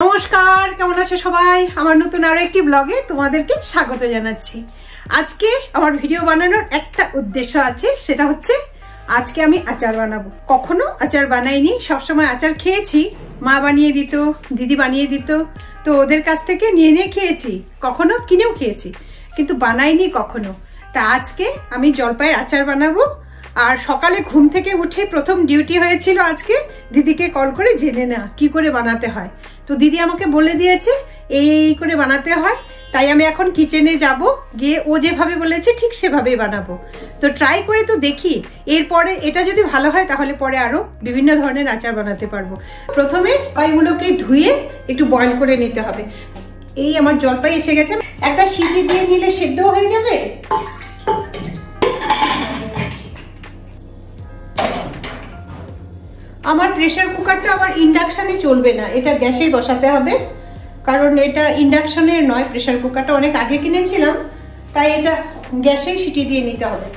নমস্কার, কেমন আছো সবাই? আমার নতুন আরো একটি ব্লগে তোমাদেরকে স্বাগত জানাচ্ছি। আজকে আমার ভিডিও বানানোর একটা উদ্দেশ্য আছে, সেটা হচ্ছে আজকে আমি আচার বানাবো। কখনো আচার বানাইনি, সবসময় আচার খেয়েছি, মা বানিয়ে দিত, দিদি বানিয়ে দিত, তো ওদের কাছ থেকে নিয়ে নিয়ে খেয়েছি, কখনো কিনেও খেয়েছি, কিন্তু বানাইনি কখনো। তা আজকে আমি জলপাইয়ের আচার বানাবো। আর সকালে ঘুম থেকে উঠে প্রথম ডিউটি হয়েছিল আজকে দিদিকে কল করে জেনে না কি করে বানাতে হয়। তো দিদি আমাকে বলে দিয়েছে এই করে বানাতে হয়, তাই আমি এখন কিচেনে যাব, গিয়ে ও যেভাবে বলেছে ঠিক সেভাবেই বানাবো। তো ট্রাই করে তো দেখি, এরপরে এটা যদি ভালো হয় তাহলে পরে আরো বিভিন্ন ধরনের আচার বানাতে পারবো। প্রথমে জলপাইগুলোকে ধুয়ে একটু বয়েল করে নিতে হবে। এই আমার জলপাই এসে গেছে, একটা সিটি দিয়ে নিলে সেদ্ধ হয়ে যাবে। আমার প্রেসার কুকারটা আবার ইন্ডাকশনে চলবে না, এটা গ্যাসেই বসাতে হবে, কারণ এটা ইন্ডাকশনের নয়, প্রেসার কুকারটা অনেক আগে কিনেছিলাম, তাই এটা গ্যাসেই সিটি দিয়ে নিতে হবে।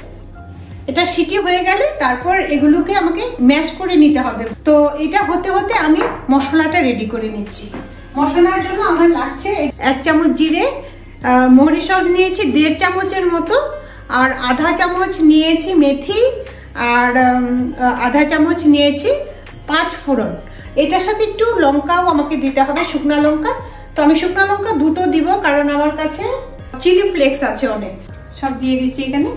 এটা সিটি হয়ে গেলে তারপর এগুলোকে আমাকে ম্যাশ করে নিতে হবে। তো এটা হতে হতে আমি মশলাটা রেডি করে নিচ্ছি। মশলার জন্য আমার লাগছে 1 চামচ জিরে, মহরি সস নিয়েছি 1.5 চামচের মতো, আর আধা চামচ নিয়েছি মেথি, আর আধা চামচ নিয়েছি 5 ফোড়ন। এটার সাথে একটু লঙ্কাও আমাকে দিতে হবে, শুকনো লঙ্কা। তো আমি শুকনো লঙ্কা 2টো দিব, কারণ আমার কাছে চিলি ফ্লেক্স আছে অনেক। সব দিয়ে দিচ্ছি এখানে।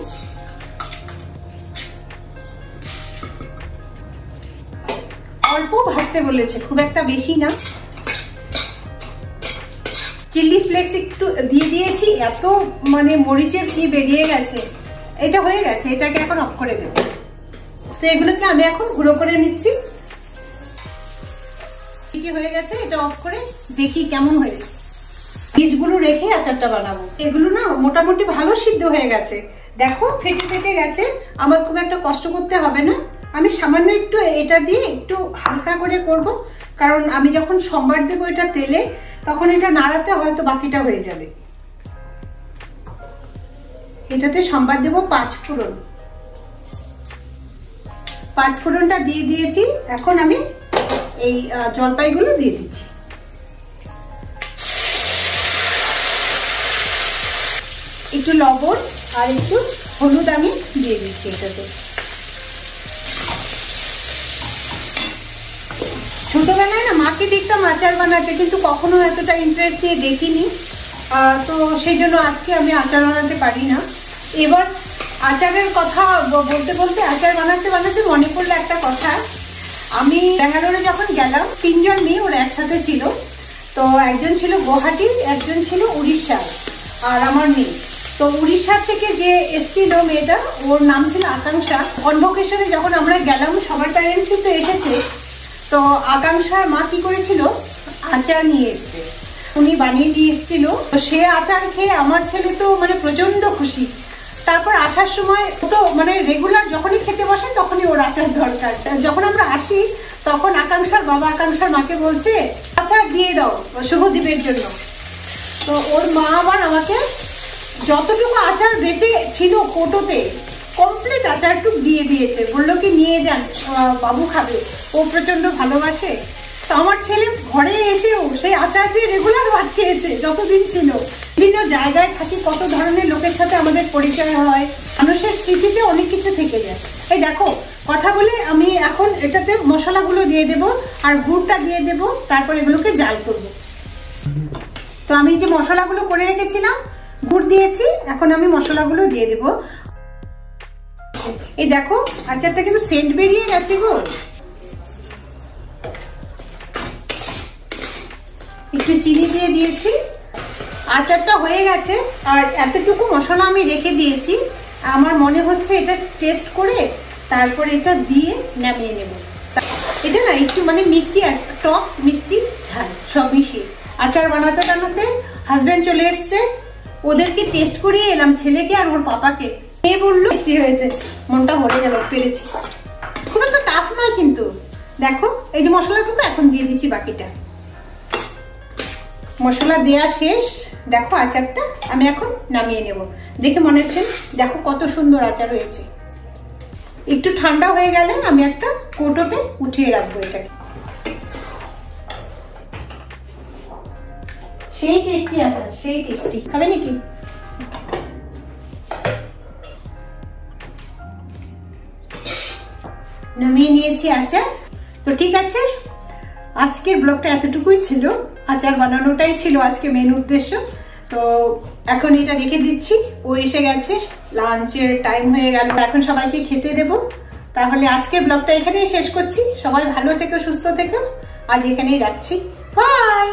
অল্প ভাজতে বলেছে, খুব একটা বেশি না। চিলি ফ্লেক্স একটু দিয়ে দিয়েছি, এত মানে মরিচের কি বেরিয়ে গেছে। এটা হয়ে গেছে, এটাকে এখন অফ করে দেব। তো এগুলোকে আমি এখন গুঁড়ো করে নিচ্ছি। হয়ে গেছে, এটা অফ করে দেখি কেমন হয়েছে। বীজগুলো রেখে আচারটা বানাবো। এগুলো না মোটামুটি ভালো সিদ্ধ হয়ে গেছে, দেখো ফেটে ফেটে গেছে। আমার খুব একটা কষ্ট করতে হবে না, আমি সামান্য একটু এটা দিয়ে একটু হালকা করে করব, কারণ আমি যখন সম্বার দেবো এটা তেলে, তখন এটা নাড়াতে হয়তো বাকিটা হয়ে যাবে। এটাতে সম্বার দেবো 5 ফোড়ন। 5 ফোড়নটা দিয়ে দিয়েছি, এখন আমি এই জলপাইগুলো দিয়ে দিচ্ছি। একটু লবণ আর একটু হলুদ আমি দিয়ে দিচ্ছি এটাতে। ছোটবেলায় না মাকে দেখতাম আচার বানাতে, কিন্তু কখনো এতটা ইন্টারেস্ট দিয়ে দেখিনি। তো সেই জন্য আজকে আমি আচার বানাতে পারি না। এবার আচারের কথা বলতে বলতে, আচার বানাতে বানাতে মনে পড়লো একটা কথা। আমি ব্যাঙ্গালোরে যখন গেলাম, 3 জন মেয়ে ওরা একসাথে ছিল। তো একজন ছিল গুয়াহাটির, একজন ছিল উড়িষ্যার, আর আমার মেয়ে। তো উড়িষ্যার থেকে যে এসছিল মেয়েটা, ওর নাম ছিল আকাঙ্ক্ষা। কনভোকেশনে যখন আমরা গেলাম, সবার প্যারেন্টসই তো এসেছে। তো আকাঙ্ক্ষার মা কি করেছিল, আচার নিয়ে এসছে, উনি বানিয়ে দিয়ে এসছিল। তো সে আচার খেয়ে আমার ছেলে তো মানে প্রচন্ড খুশি। তারপর আসার সময় তো মানে রেগুলার যখনই খেতে বসে তখনই ওর আচার দরকার। যখন আমরা আসি তখন আকাঙ্ক্ষার বাবা আকাঙ্ক্ষার মাকে বলছে আচার দিয়ে দাও শুভদীপের জন্য। তো ওর মা আবার আমাকে যতটুকু আচার বেঁচে ছিল কোটোতে কমপ্লিট আচারটুকু দিয়ে দিয়েছে, বললো কি নিয়ে যান, বাবু খাবে, ও প্রচন্ড ভালোবাসে। তো আমার ছেলে ঘরে এসেও সেই আচার দিয়ে রেগুলার ভাত খেয়েছে যতদিন ছিল। বিভিন্ন জায়গায় থাকি, কত ধরনের লোকের সাথে আমাদের পরিচয় হয়, মানুষের স্মৃতিতে অনেক কিছু থেকে যায়। এই দেখো কথা বলে আমি এখন এটাতে মশলাগুলো দিয়ে দেব, আর গুড়টা দিয়ে দেব, তারপর এগুলোকে জাল করব। তো আমি যে মশলাগুলো করে রেখেছিলাম, গুড় দিয়েছি, এখন আমি মশলাগুলো দিয়ে দেব। এই দেখো আচারটা কিন্তু সেন্ট বেরিয়ে গেছে গো। একটু চিনি দিয়ে দিয়েছি, আচারটা হয়ে গেছে। আর এতটুকু মশলা আমি রেখে দিয়েছি, আমার মনে হচ্ছে এটা টেস্ট করে তারপরে এটা দিয়ে নামিয়ে নেব। এটা না একটু মানে মিষ্টি আছে, টক মিষ্টি ঝাল সব মিশিয়ে। আচার বানাতে বানাতে হাজবেন্ড চলে এসছে, ওদেরকে টেস্ট করিয়ে এলাম, ছেলেকে আর ওর পাপাকে। এ বললো মিষ্টি হয়েছে, মনটা ভরে গেল, পেরেছি। খুব একটা টাফ নয় কিন্তু। দেখো এই যে মশলাটুকু এখন দিয়ে দিচ্ছি বাকিটা। মশলা দেয়া শেষ, দেখো আচারটা আমি এখন নামিয়ে নেব। দেখে মনে হচ্ছে দেখো কত সুন্দর আচার হয়েছে। একটু ঠান্ডা হয়ে গেলে আমি একটা কৌটোতে উঠিয়ে রাখবো এটাকে। সেই টেস্টি আচার, সেই টেস্টি। খাবে নাকি? নামিয়ে নিয়েছি আচার। তো ঠিক আছে, আজকের ব্লগটা এতটুকুই ছিল। আচার বানানোটাই ছিল আজকে মেন উদ্দেশ্য। তো এখন এটা রেখে দিচ্ছি, ও এসে গেছে, লাঞ্চের টাইম হয়ে গেল, এখন সবাইকে খেতে দেব। তাহলে আজকের ব্লগটা এখানেই শেষ করছি। সবাই ভালো থেকো, সুস্থ থেকো, আজ এখানেই রাখছি। বাই।